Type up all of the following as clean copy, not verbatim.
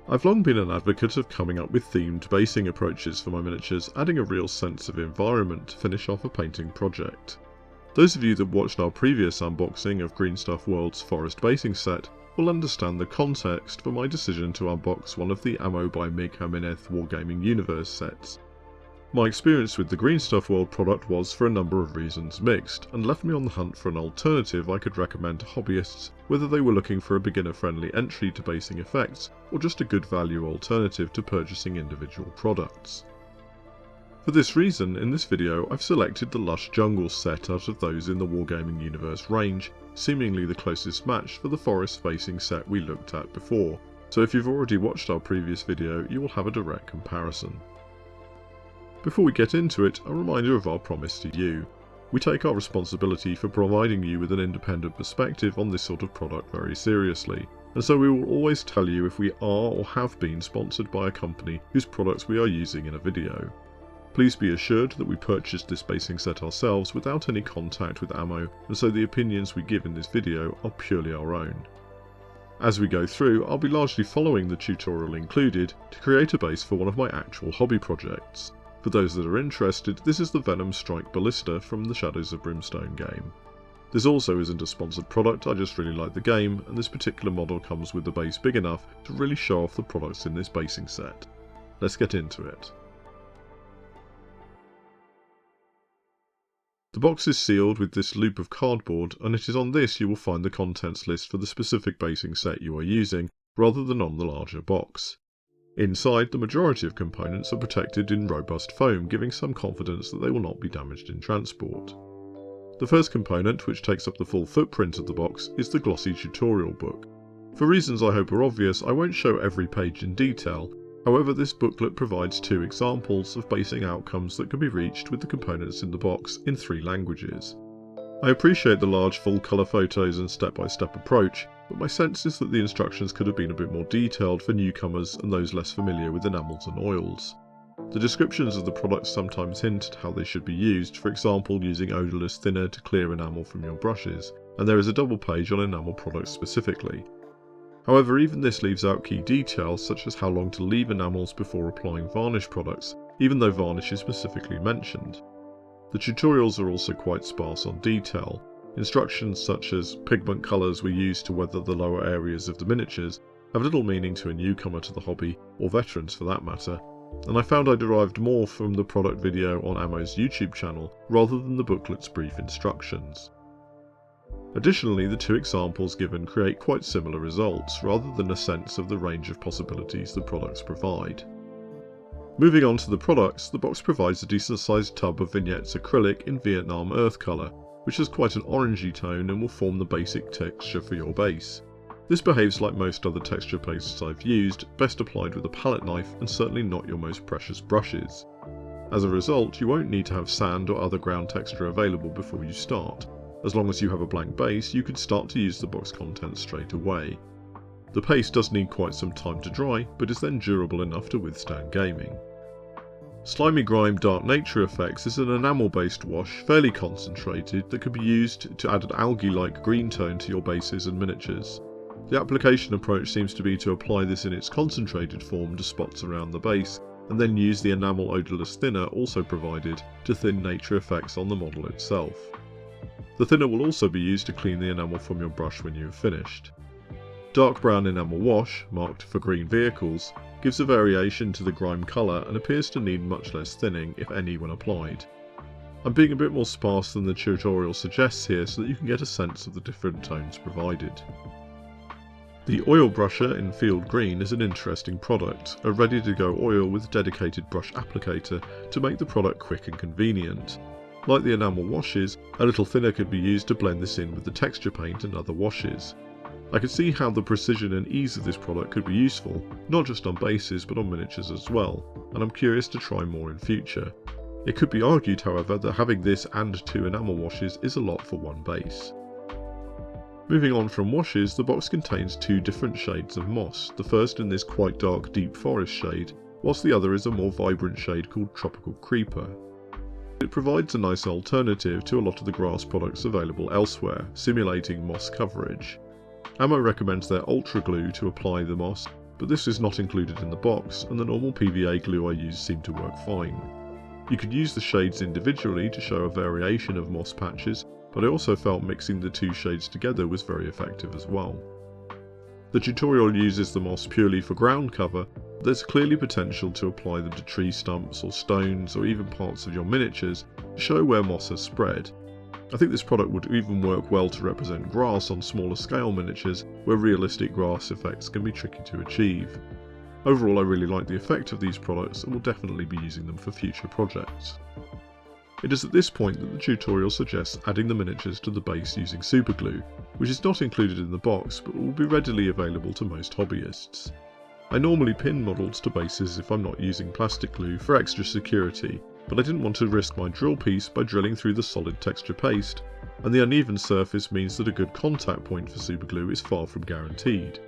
I've long been an advocate of coming up with themed basing approaches for my miniatures, adding a real sense of environment to finish off a painting project. Those of you that watched our previous unboxing of Green Stuff World's Forest basing set will understand the context for my decision to unbox one of the Ammo by MIG Jimenez Wargaming Universe sets. My experience with the Green Stuff World product was, for a number of reasons, mixed, and left me on the hunt for an alternative I could recommend to hobbyists, whether they were looking for a beginner-friendly entry to basing effects, or just a good value alternative to purchasing individual products. For this reason, in this video I've selected the Lush Jungle set out of those in the Wargaming Universe range, seemingly the closest match for the forest basing set we looked at before, so if you've already watched our previous video you will have a direct comparison. Before we get into it, a reminder of our promise to you. We take our responsibility for providing you with an independent perspective on this sort of product very seriously, and so we will always tell you if we are or have been sponsored by a company whose products we are using in a video. Please be assured that we purchased this basing set ourselves without any contact with Ammo, and so the opinions we give in this video are purely our own. As we go through, I'll be largely following the tutorial included to create a base for one of my actual hobby projects. For those that are interested, this is the Venom Strike Ballista from the Shadows of Brimstone game. This also isn't a sponsored product, I just really like the game, and this particular model comes with the base big enough to really show off the products in this basing set. Let's get into it. The box is sealed with this loop of cardboard, and it is on this you will find the contents list for the specific basing set you are using, rather than on the larger box. Inside, the majority of components are protected in robust foam, giving some confidence that they will not be damaged in transport. The first component, which takes up the full footprint of the box, is the glossy tutorial book. For reasons I hope are obvious, I won't show every page in detail, however this booklet provides 2 examples of basing outcomes that can be reached with the components in the box in 3 languages. I appreciate the large full colour photos and step-by-step approach, but my sense is that the instructions could have been a bit more detailed for newcomers and those less familiar with enamels and oils. The descriptions of the products sometimes hint at how they should be used, for example using odourless thinner to clear enamel from your brushes, and there is a double page on enamel products specifically. However, even this leaves out key details such as how long to leave enamels before applying varnish products, even though varnish is specifically mentioned. The tutorials are also quite sparse on detail. Instructions such as pigment colours we use to weather the lower areas of the miniatures have little meaning to a newcomer to the hobby, or veterans for that matter, and I found I derived more from the product video on Ammo's YouTube channel rather than the booklet's brief instructions. Additionally, the 2 examples given create quite similar results, rather than a sense of the range of possibilities the products provide. Moving on to the products, the box provides a decent sized tub of vignettes acrylic in Vietnam earth colour, which has quite an orangey tone and will form the basic texture for your base. This behaves like most other texture pastes I've used, best applied with a palette knife and certainly not your most precious brushes. As a result, you won't need to have sand or other ground texture available before you start. As long as you have a blank base, you can start to use the box contents straight away. The paste does need quite some time to dry, but is then durable enough to withstand gaming. Slimy Grime Dark Nature Effects is an enamel based wash, fairly concentrated, that can be used to add an algae-like green tone to your bases and miniatures. The application approach seems to be to apply this in its concentrated form to spots around the base, and then use the enamel odourless thinner also provided to thin nature effects on the model itself. The thinner will also be used to clean the enamel from your brush when you have finished. Dark brown enamel wash, marked for green vehicles, gives a variation to the grime colour and appears to need much less thinning, if any, when applied. I'm being a bit more sparse than the tutorial suggests here so that you can get a sense of the different tones provided. The oil brusher in field green is an interesting product, a ready-to-go oil with dedicated brush applicator to make the product quick and convenient. Like the enamel washes, a little thinner could be used to blend this in with the texture paint and other washes. I can see how the precision and ease of this product could be useful, not just on bases but on miniatures as well, and I'm curious to try more in future. It could be argued, however, that having this and 2 enamel washes is a lot for one base. Moving on from washes, the box contains 2 different shades of moss, the first in this quite dark deep forest shade, whilst the other is a more vibrant shade called Tropical Creeper. It provides a nice alternative to a lot of the grass products available elsewhere, simulating moss coverage. Ammo recommends their Ultra Glue to apply the moss, but but this is not included in the box, and the normal PVA glue I used seemed to work fine. You could use the shades individually to show a variation of moss patches, but I also felt mixing the two shades together was very effective as well. The tutorial uses the moss purely for ground cover, but there's clearly potential to apply them to tree stumps or stones or even parts of your miniatures to show where moss has spread. I think this product would even work well to represent grass on smaller scale miniatures where realistic grass effects can be tricky to achieve. Overall, I really like the effect of these products and will definitely be using them for future projects. It is at this point that the tutorial suggests adding the miniatures to the base using superglue, which is not included in the box but will be readily available to most hobbyists. I normally pin models to bases if I'm not using plastic glue for extra security, but I didn't want to risk my drill piece by drilling through the solid texture paste, and the uneven surface means that a good contact point for superglue is far from guaranteed.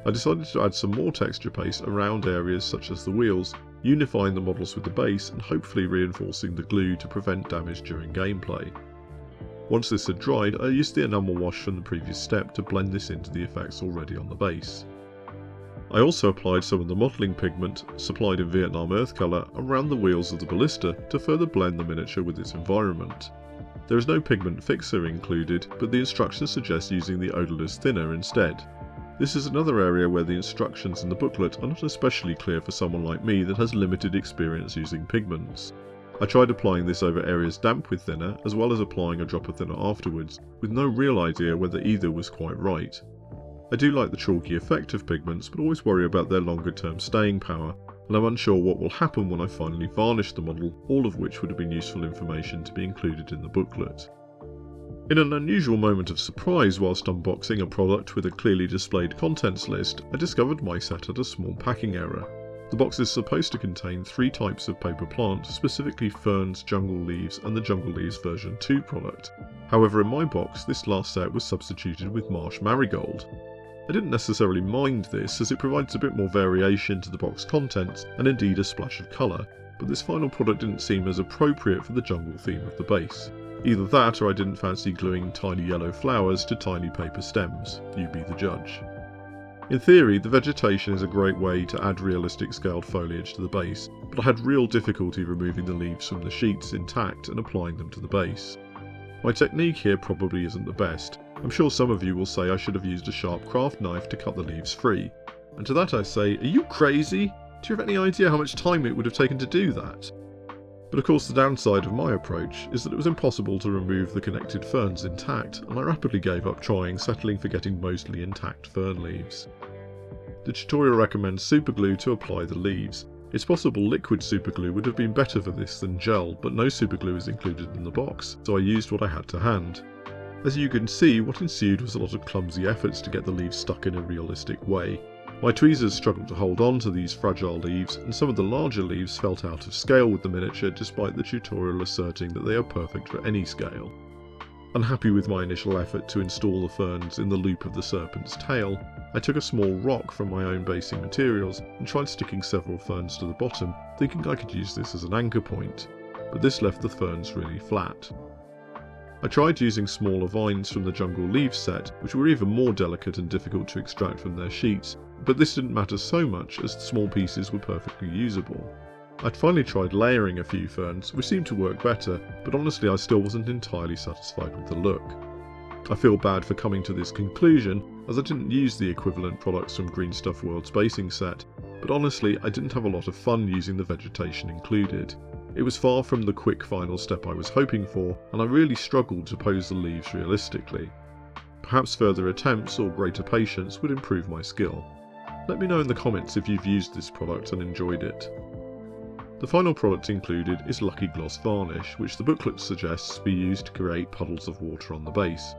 I decided to add some more texture paste around areas such as the wheels, unifying the models with the base and hopefully reinforcing the glue to prevent damage during gameplay. Once this had dried, I used the enamel wash from the previous step to blend this into the effects already on the base. I also applied some of the modelling pigment, supplied in Vietnam Earth Colour, around the wheels of the ballista to further blend the miniature with its environment. There is no pigment fixer included, but the instructions suggest using the odourless thinner instead. This is another area where the instructions in the booklet are not especially clear for someone like me that has limited experience using pigments. I tried applying this over areas damp with thinner, as well as applying a drop of thinner afterwards, with no real idea whether either was quite right. I do like the chalky effect of pigments, but always worry about their longer term staying power, and I'm unsure what will happen when I finally varnish the model, all of which would have been useful information to be included in the booklet. In an unusual moment of surprise whilst unboxing a product with a clearly displayed contents list, I discovered my set had a small packing error. The box is supposed to contain 3 types of paper plant, specifically ferns, jungle leaves and the Jungle Leaves version 2 product. However, in my box this last set was substituted with marsh marigold. I didn't necessarily mind this as it provides a bit more variation to the box contents and indeed a splash of colour, but this final product didn't seem as appropriate for the jungle theme of the base. Either that or I didn't fancy gluing tiny yellow flowers to tiny paper stems. You be the judge. In theory, the vegetation is a great way to add realistic scaled foliage to the base, but I had real difficulty removing the leaves from the sheets intact and applying them to the base. My technique here probably isn't the best. I'm sure some of you will say I should have used a sharp craft knife to cut the leaves free. And to that I say, are you crazy? Do you have any idea how much time it would have taken to do that? But of course the downside of my approach is that it was impossible to remove the connected ferns intact, and I rapidly gave up trying, settling for getting mostly intact fern leaves. The tutorial recommends superglue to apply the leaves. It's possible liquid superglue would have been better for this than gel, but no superglue is included in the box, so I used what I had to hand. As you can see, what ensued was a lot of clumsy efforts to get the leaves stuck in a realistic way. My tweezers struggled to hold on to these fragile leaves, and some of the larger leaves felt out of scale with the miniature despite the tutorial asserting that they are perfect for any scale. Unhappy with my initial effort to install the ferns in the loop of the serpent's tail, I took a small rock from my own basing materials and tried sticking several ferns to the bottom, thinking I could use this as an anchor point, but this left the ferns really flat. I tried using smaller vines from the Jungle Leaves set, which were even more delicate and difficult to extract from their sheets, but this didn't matter so much as the small pieces were perfectly usable. I'd finally tried layering a few ferns, which seemed to work better, but honestly I still wasn't entirely satisfied with the look. I feel bad for coming to this conclusion, as I didn't use the equivalent products from Green Stuff World's basing set, but honestly I didn't have a lot of fun using the vegetation included. It was far from the quick final step I was hoping for, and I really struggled to pose the leaves realistically. Perhaps further attempts or greater patience would improve my skill. Let me know in the comments if you've used this product and enjoyed it. The final product included is Lucky Gloss Varnish, which the booklet suggests be used to create puddles of water on the base.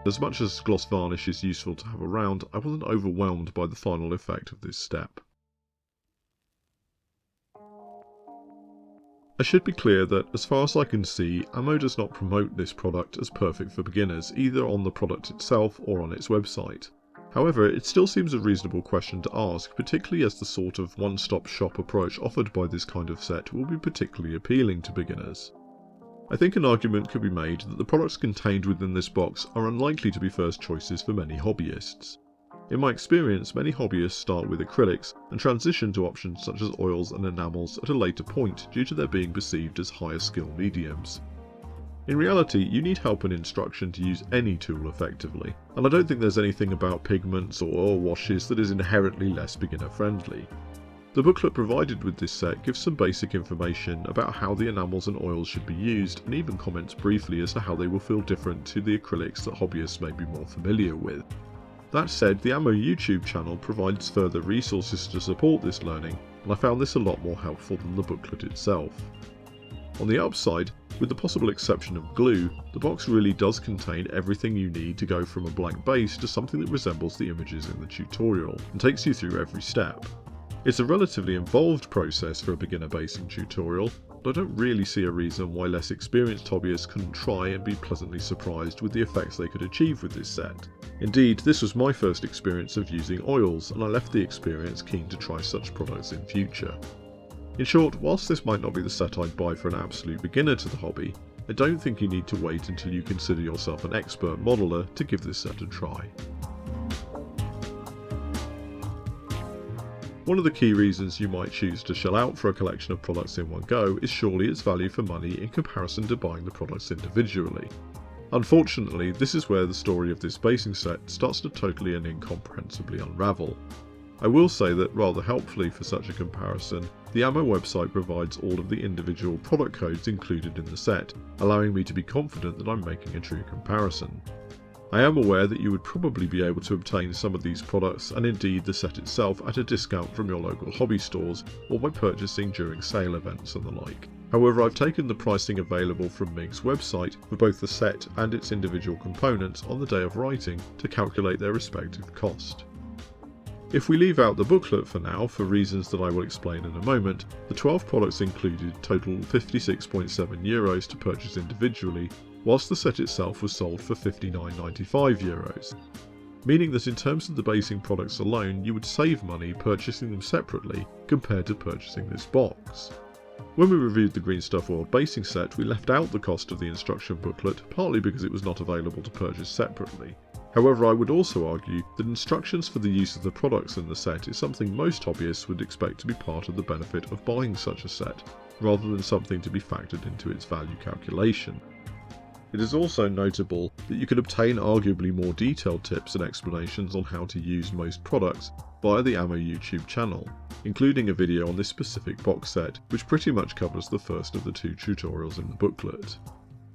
As much as gloss varnish is useful to have around, I wasn't overwhelmed by the final effect of this step. I should be clear that, as far as I can see, Ammo does not promote this product as perfect for beginners, either on the product itself or on its website. However, it still seems a reasonable question to ask, particularly as the sort of one-stop shop approach offered by this kind of set will be particularly appealing to beginners. I think an argument could be made that the products contained within this box are unlikely to be first choices for many hobbyists. In my experience, many hobbyists start with acrylics and transition to options such as oils and enamels at a later point due to their being perceived as higher skill mediums. In reality, you need help and instruction to use any tool effectively, and I don't think there's anything about pigments or oil washes that is inherently less beginner friendly. The booklet provided with this set gives some basic information about how the enamels and oils should be used, and even comments briefly as to how they will feel different to the acrylics that hobbyists may be more familiar with. That said, the Ammo YouTube channel provides further resources to support this learning, and I found this a lot more helpful than the booklet itself. On the upside, with the possible exception of glue, the box really does contain everything you need to go from a blank base to something that resembles the images in the tutorial, and takes you through every step. It's a relatively involved process for a beginner basing tutorial, but I don't really see a reason why less experienced hobbyists couldn't try and be pleasantly surprised with the effects they could achieve with this set. Indeed, this was my first experience of using oils, and I left the experience keen to try such products in future. In short, whilst this might not be the set I'd buy for an absolute beginner to the hobby, I don't think you need to wait until you consider yourself an expert modeller to give this set a try. One of the key reasons you might choose to shell out for a collection of products in one go is surely its value for money in comparison to buying the products individually. Unfortunately, this is where the story of this basing set starts to totally and incomprehensibly unravel. I will say that rather helpfully for such a comparison, the Ammo website provides all of the individual product codes included in the set, allowing me to be confident that I'm making a true comparison. I am aware that you would probably be able to obtain some of these products, and indeed the set itself, at a discount from your local hobby stores or by purchasing during sale events and the like. However, I've taken the pricing available from MIG's website for both the set and its individual components on the day of writing to calculate their respective cost. If we leave out the booklet for now, for reasons that I will explain in a moment, the 12 products included total €56.7 to purchase individually, whilst the set itself was sold for €59.95, meaning that in terms of the basing products alone, you would save money purchasing them separately compared to purchasing this box. When we reviewed the Green Stuff World basing set, we left out the cost of the instruction booklet, partly because it was not available to purchase separately. However, I would also argue that instructions for the use of the products in the set is something most hobbyists would expect to be part of the benefit of buying such a set, rather than something to be factored into its value calculation. It is also notable that you can obtain arguably more detailed tips and explanations on how to use most products via the Ammo YouTube channel, including a video on this specific box set, which pretty much covers the first of the two tutorials in the booklet.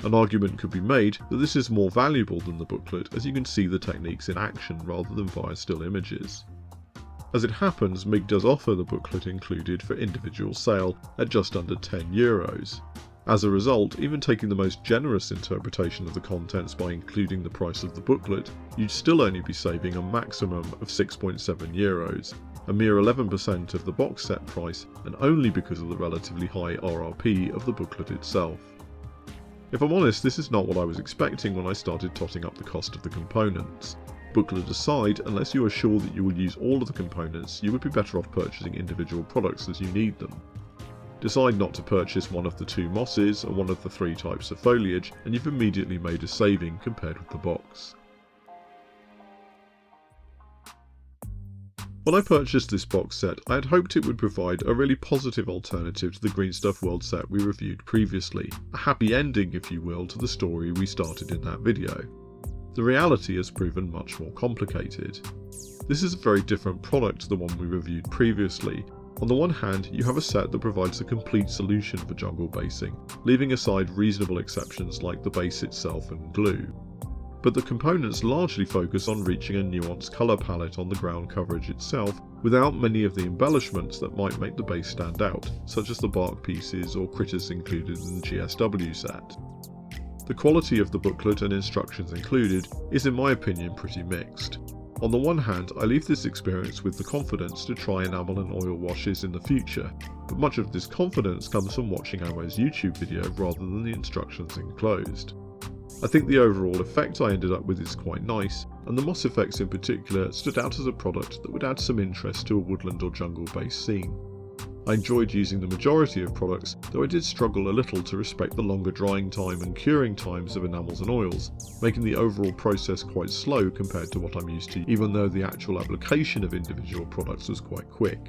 An argument could be made that this is more valuable than the booklet, as you can see the techniques in action rather than via still images. As it happens, MIG does offer the booklet included for individual sale at just under €10. As a result, even taking the most generous interpretation of the contents by including the price of the booklet, you'd still only be saving a maximum of €6.7, a mere 11% of the box set price, and only because of the relatively high RRP of the booklet itself. If I'm honest, this is not what I was expecting when I started totting up the cost of the components. Booklet aside, unless you are sure that you will use all of the components, you would be better off purchasing individual products as you need them. Decide not to purchase one of the 2 mosses or one of the 3 types of foliage, and you've immediately made a saving compared with the box. When I purchased this box set, I had hoped it would provide a really positive alternative to the Green Stuff World set we reviewed previously, a happy ending, if you will, to the story we started in that video. The reality has proven much more complicated. This is a very different product to the one we reviewed previously. On the one hand, you have a set that provides a complete solution for jungle basing, leaving aside reasonable exceptions like the base itself and glue. But the components largely focus on reaching a nuanced colour palette on the ground coverage itself, without many of the embellishments that might make the base stand out, such as the bark pieces or critters included in the GSW set. The quality of the booklet and instructions included is, in my opinion, pretty mixed. On the one hand, I leave this experience with the confidence to try enamel and oil washes in the future, but much of this confidence comes from watching Ammo's YouTube video rather than the instructions enclosed. I think the overall effect I ended up with is quite nice, and the moss effects in particular stood out as a product that would add some interest to a woodland or jungle based scene. I enjoyed using the majority of products, though I did struggle a little to respect the longer drying time and curing times of enamels and oils, making the overall process quite slow compared to what I'm used to, even though the actual application of individual products was quite quick.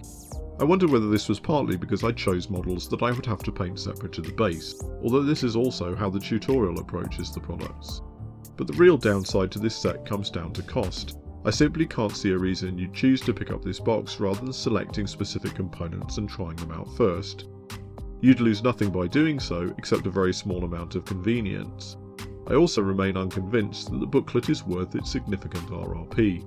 I wonder whether this was partly because I chose models that I would have to paint separate to the base, although this is also how the tutorial approaches the products. But the real downside to this set comes down to cost. I simply can't see a reason you'd choose to pick up this box rather than selecting specific components and trying them out first. You'd lose nothing by doing so except a very small amount of convenience. I also remain unconvinced that the booklet is worth its significant RRP.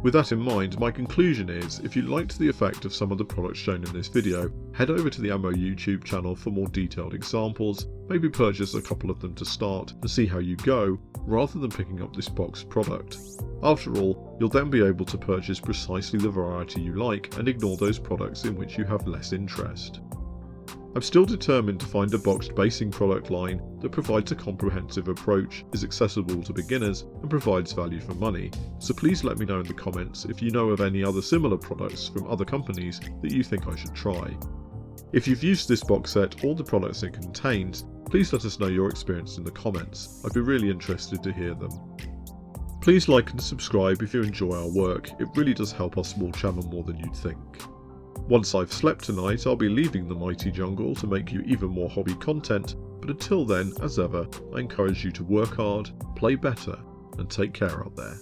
With that in mind, my conclusion is, if you liked the effect of some of the products shown in this video, head over to the Ammo YouTube channel for more detailed examples, maybe purchase a couple of them to start and see how you go, rather than picking up this boxed product. After all, you'll then be able to purchase precisely the variety you like and ignore those products in which you have less interest. I'm still determined to find a boxed basing product line that provides a comprehensive approach, is accessible to beginners, and provides value for money, so please let me know in the comments if you know of any other similar products from other companies that you think I should try. If you've used this box set or the products it contains, please let us know your experience in the comments. I'd be really interested to hear them. Please like and subscribe if you enjoy our work, it really does help our small channel more than you'd think. Once I've slept tonight, I'll be leaving the mighty jungle to make you even more hobby content, but until then, as ever, I encourage you to work hard, play better, and take care out there.